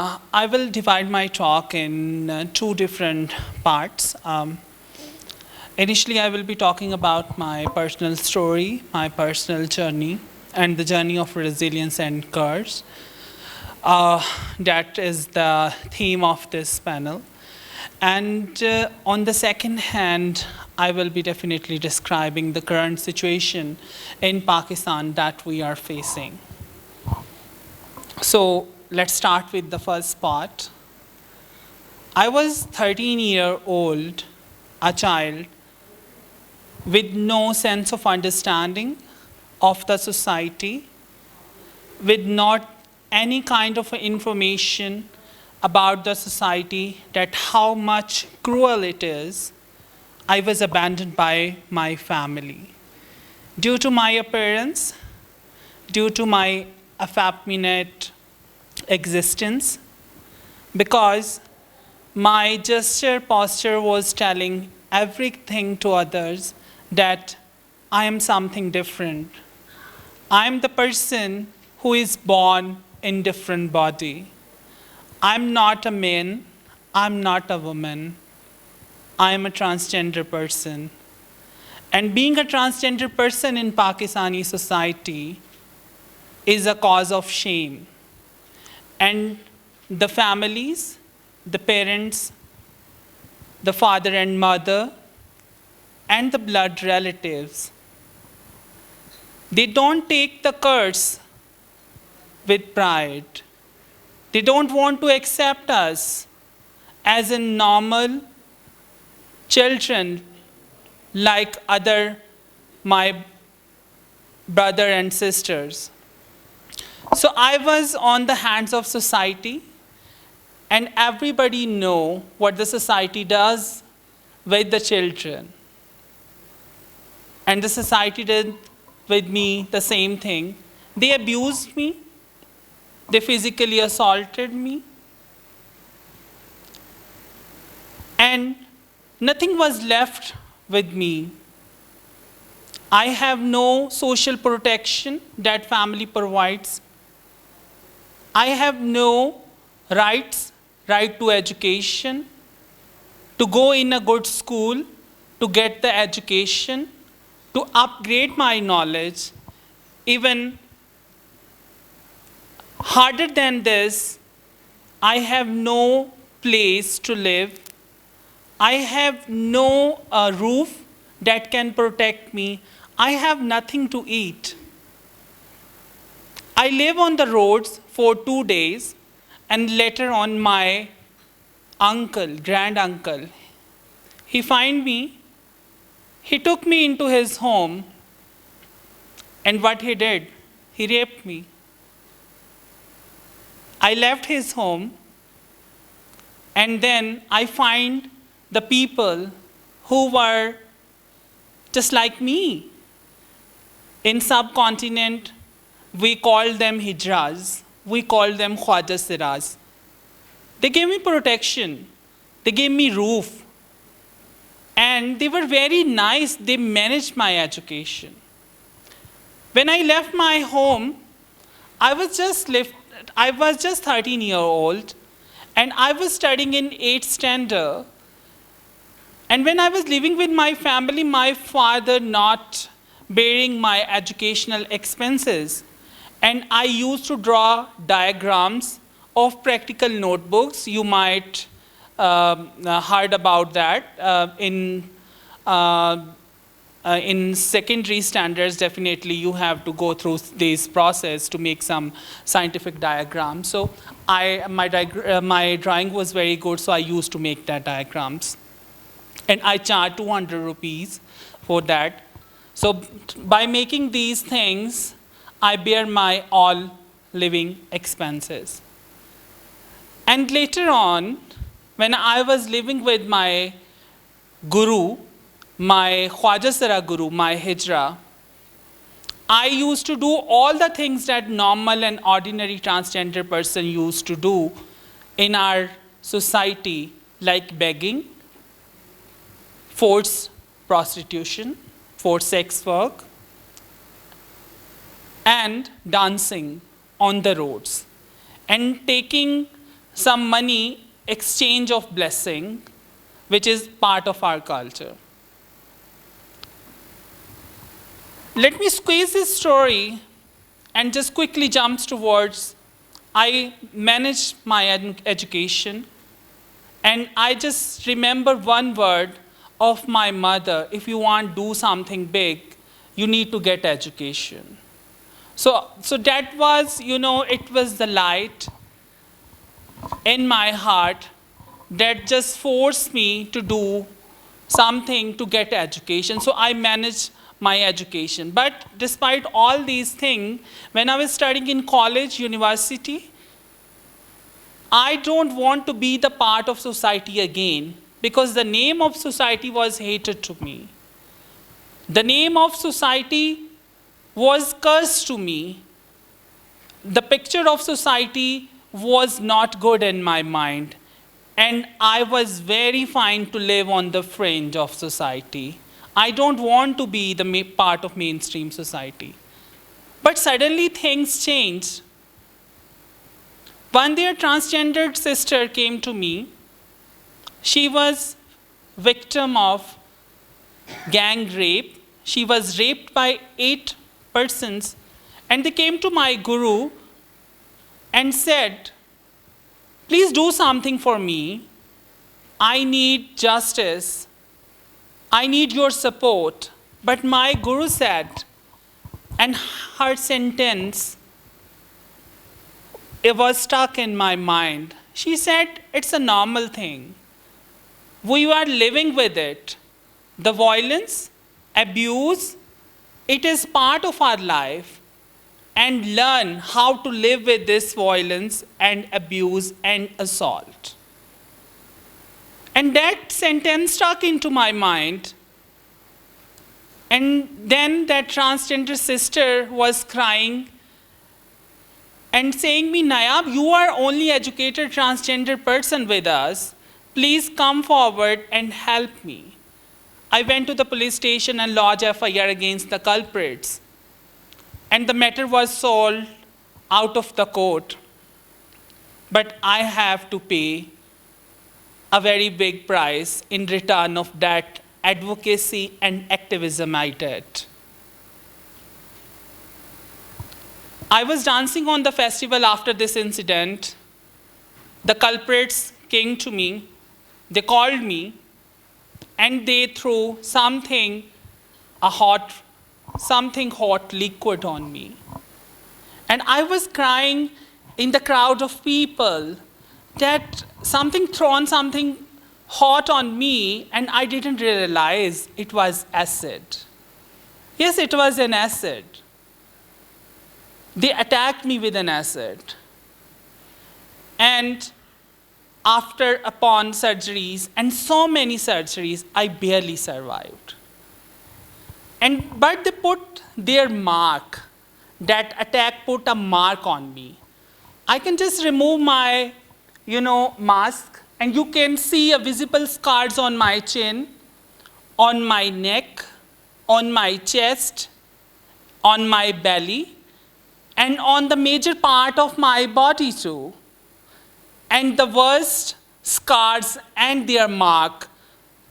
I will divide my talk in two different parts. Initially, I will be talking about my personal story, my personal journey, and the journey of resilience and courage. That is the theme of this panel. And on the second hand, I will be definitely describing the current situation in Pakistan that we are facing. So let's start with the first part. I was 13-year-old, a child, with no sense of understanding of the society, with not any kind of information about the society, that how much cruel it is. I was abandoned by my family. Due to my appearance, due to my effeminate existence, because my gesture, posture was telling everything to others that I am something different. I am the person who is born in different body. I'm not a man, I'm not a woman. I am a transgender person. And being a transgender person in Pakistani society is a cause of shame. And the families, the parents, the father and mother, and the blood relatives, they don't take the curse with pride. They don't want to accept us as in normal children like my brother and sisters. So I was on the hands of society, and everybody know what the society does with the children. And the society did with me the same thing. They abused me. They physically assaulted me. And nothing was left with me. I have no social protection that family provides. I have no right to education, to go in a good school, to get the education, to upgrade my knowledge. Even harder than this, I have no place to live. I have no roof that can protect me. I have nothing to eat. I live on the roads for 2 days, and later on my grand uncle, he found me. He took me into his home, and what he did, he raped me. I left his home, and then I find the people who were just like me. In subcontinent, we call them hijras. We call them khwaja siras. They gave me protection. They gave me roof. And they were very nice. They managed my education. When I left my home, I was just 13-year-old, and I was studying in 8th standard. And when I was living with my family, my father not bearing my educational expenses, and I used to draw diagrams of practical notebooks. You might heard about that in secondary standards. Definitely you have to go through this process to make some scientific diagrams. So my drawing was very good, so I used to make that diagrams. And I charge 200 rupees for that. So by making these things, I bear my all living expenses. And later on, when I was living with my guru, my Khwaja Sara guru, my hijra, I used to do all the things that normal and ordinary transgender person used to do in our society, like begging, forced prostitution, forced sex work, and dancing on the roads, and taking some money, exchange of blessing, which is part of our culture. Let me squeeze this story and just quickly jump towards, I managed my education, and I just remember one word of my mother: if you want to do something big, you need to get education. So that was, it was the light in my heart that just forced me to do something to get education. So I managed my education. But despite all these things, when I was studying in college, university, I don't want to be the part of society again, because the name of society was hated to me. The name of society was cursed to me. The picture of society was not good in my mind. And I was very fine to live on the fringe of society. I don't want to be the part of mainstream society. But suddenly things changed. One day a transgendered sister came to me. She was victim of gang rape. She was raped by 8 persons. And they came to my guru and said, please do something for me. I need justice. I need your support. But my guru said, and her sentence, it was stuck in my mind. She said, it's a normal thing. We are living with it. The violence, abuse, it is part of our life. And learn how to live with this violence and abuse and assault. And that sentence stuck into my mind. And then that transgender sister was crying and saying me, Nayyab, you are only educated transgender person with us. Please come forward and help me. I went to the police station and lodged FIR against the culprits. And the matter was solved out of the court. But I have to pay a very big price in return of that advocacy and activism I did. I was dancing on the festival after this incident. The culprits came to me. They called me, and they threw something hot liquid on me. And I was crying in the crowd of people that something hot on me, and I didn't realize it was acid. Yes, it was an acid. They attacked me with an acid. And upon surgeries, and so many surgeries, I barely survived. But they put their mark. That attack put a mark on me. I can just remove my, mask, and you can see a visible scars on my chin, on my neck, on my chest, on my belly, and on the major part of my body too. And the worst scars and their mark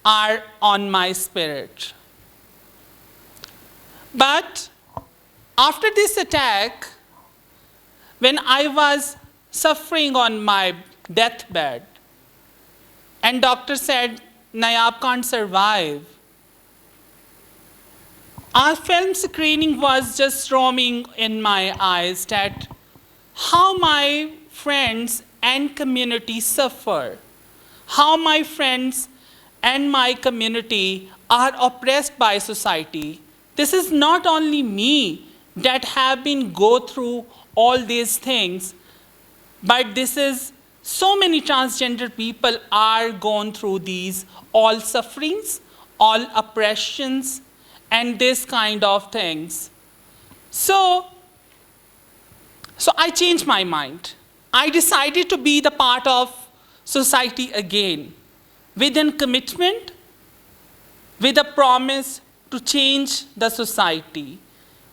are on my spirit. But after this attack, when I was suffering on my deathbed, and doctor said, Nayyab can't survive, our film screening was just roaming in my eyes that how my friends and community suffer, how my friends and my community are oppressed by society. This is not only me that have been go through all these things, but this is so many transgender people are going through these all sufferings, all oppressions, and this kind of things. So I changed my mind. I decided to be the part of society again, with a commitment, with a promise to change the society,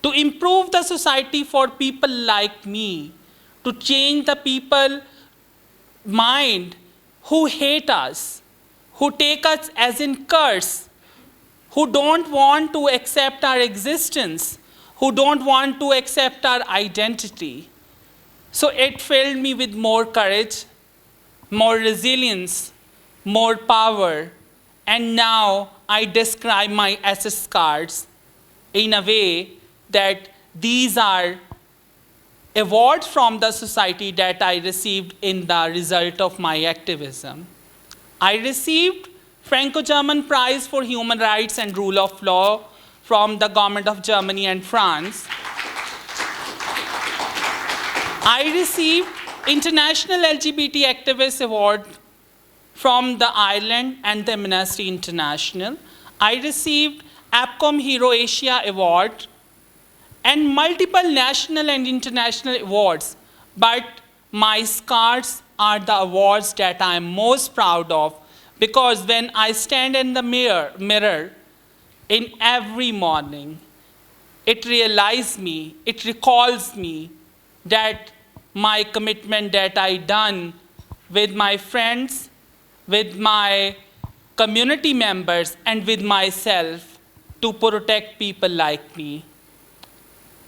to improve the society for people like me, to change the people mind who hate us, who take us as in curse, who don't want to accept our existence, who don't want to accept our identity. So it filled me with more courage, more resilience, more power, and now I describe my SS cards in a way that these are awards from the society that I received in the result of my activism. I received Franco-German Prize for Human Rights and Rule of Law from the Govt of Germany and France. I received International LGBT Activist Award from the Ireland and the Amnesty International. I received APCOM Hero Asia Award and multiple national and international awards. But my scars are the awards that I am most proud of, because when I stand in the mirror in every morning, it realizes me, it recalls me that my commitment that I done with my friends, with my community members, and with myself to protect people like me.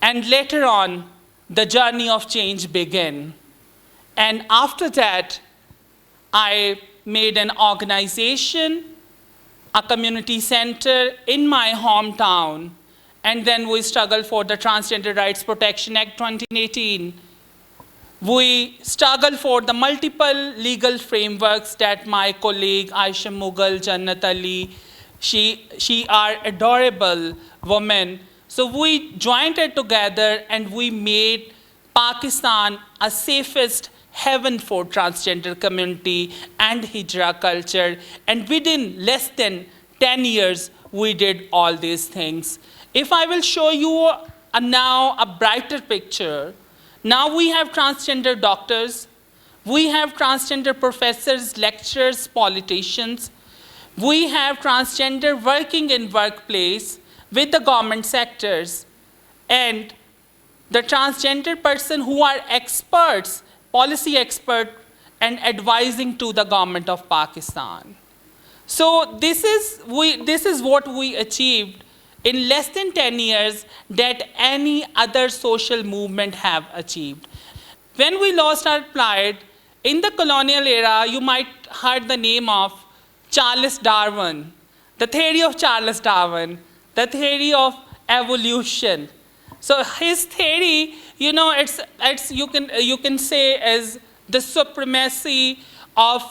And later on, the journey of change began. And after that, I made an organization, a community center in my hometown, and then we struggled for the Transgender Rights Protection Act 2018. We struggled for the multiple legal frameworks that my colleague Aisha Mughal, Jannat Ali, she are adorable women. So we joined it together and we made Pakistan a safest heaven for transgender community and hijra culture. And within less than 10 years, we did all these things. If I will show you now a brighter picture, now we have transgender doctors, we have transgender professors, lecturers, politicians, we have transgender working in workplace with the government sectors, and the transgender person who are experts, policy expert, and advising to the Govt of Pakistan. So this is what we achieved in less than 10 years that any other social movement have achieved. When we lost our pride, in the colonial era, you might heard the name of Charles Darwin, the theory of Charles Darwin, the theory of evolution. So his theory, you know, you can say as the supremacy of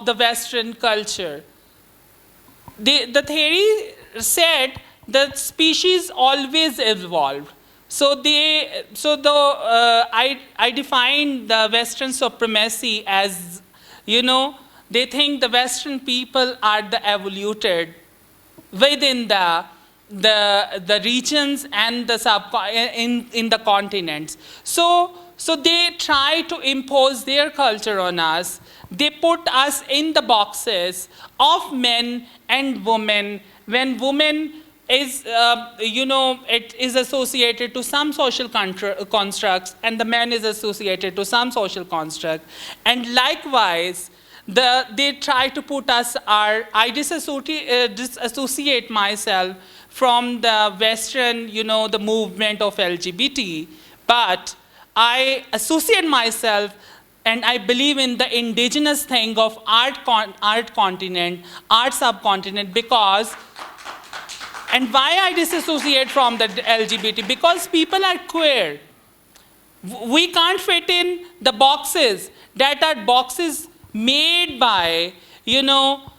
the Western culture. The theory said that species always evolved. So I define the Western supremacy as, you know, they think the Western people are the evoluted within the regions and the in the continents. So they try to impose their culture on us. They put us in the boxes of men and women. When women is, you know, it is associated to some social constructs, and the man is associated to some social construct. And likewise, they try to put us, I disassociate myself from the Western, you know, the movement of LGBT, but I associate myself and I believe in the indigenous thing of art continent, art subcontinent, because, and why I disassociate from the LGBT? Because people are queer. We can't fit in the boxes that are boxes made by, you know,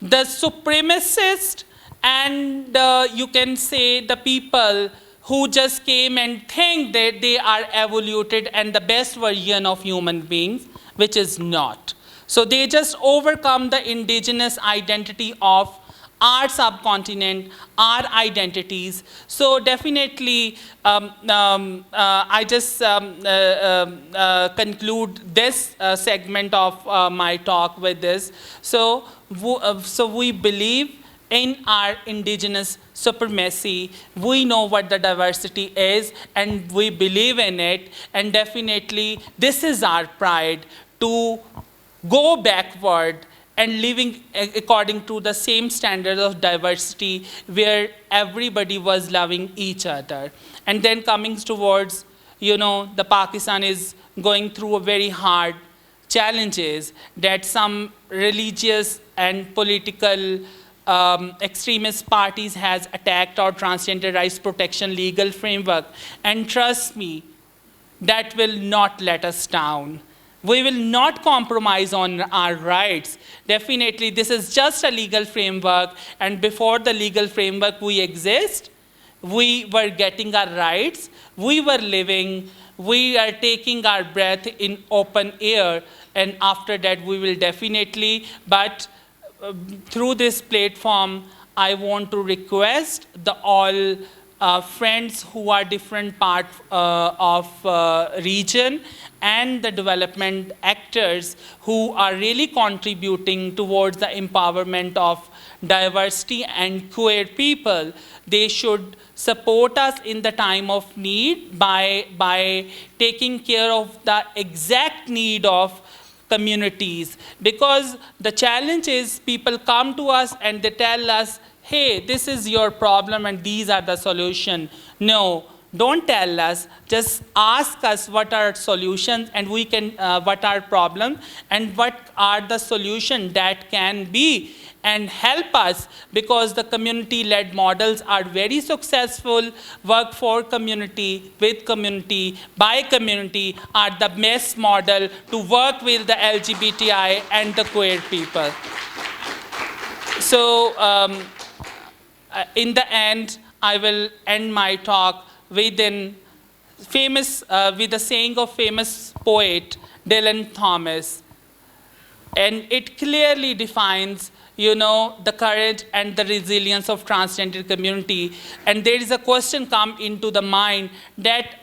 the supremacist and you can say the people who just came and think that they are evoluted and the best version of human beings, which is not. So they just overcome the indigenous identity of our subcontinent, our identities. So definitely, I just conclude this segment of my talk with this. So we believe in our indigenous supremacy. We know what the diversity is, and we believe in it. And definitely, this is our pride to go backward and living according to the same standards of diversity where everybody was loving each other. And then coming towards, the Pakistan is going through a very hard challenges that some religious and political extremist parties has attacked our transgender rights protection legal framework. And trust me, that will not let us down. We will not compromise on our rights. Definitely, this is just a legal framework, and before the legal framework we exist, we were getting our rights, we were living, we are taking our breath in open air, and after that we will definitely, but through this platform, I want to request all friends who are different part of region and the development actors who are really contributing towards the empowerment of diversity and queer people. They should support us in the time of need by taking care of the exact need of communities. Because the challenge is people come to us and they tell us, hey, this is your problem and these are the solution. No, don't tell us. Just ask us what are solutions and we can, what are problems and what are the solutions that can be, and help us, because the community-led models are very successful. Work for community, with community, by community are the best model to work with the LGBTI and the queer people. So in the end, I will end my talk with with the saying of famous poet Dylan Thomas, and it clearly defines, the courage and the resilience of transgender community. And there is a question come into the mind that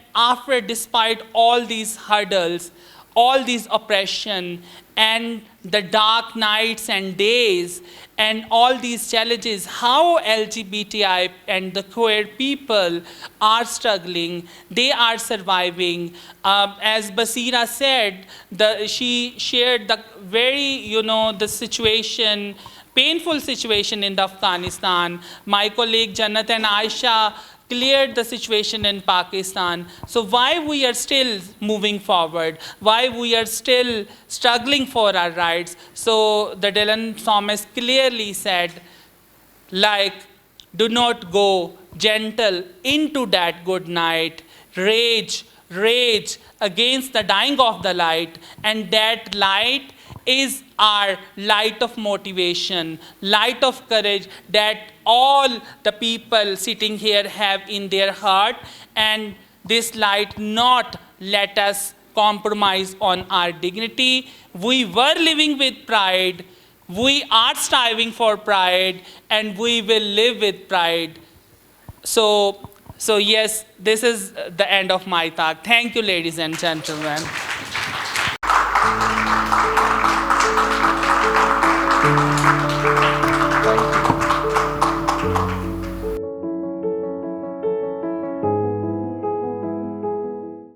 despite all these hurdles, all these oppression and the dark nights and days and all these challenges, how LGBTI and the queer people are struggling, they are surviving. As Basira said, she shared the very, the situation, painful situation in Afghanistan. My colleague Jannat and Aisha cleared the situation in Pakistan. So why we are still moving forward? Why we are still struggling for our rights? So the Dylan Thomas clearly said, do not go gentle into that good night. Rage against the dying of the light, and that light is our light of motivation, light of courage that all the people sitting here have in their heart, and this light not let us compromise on our dignity. We were living with pride, we are striving for pride, and we will live with pride. So yes, this is the end of my talk. Thank you, ladies and gentlemen.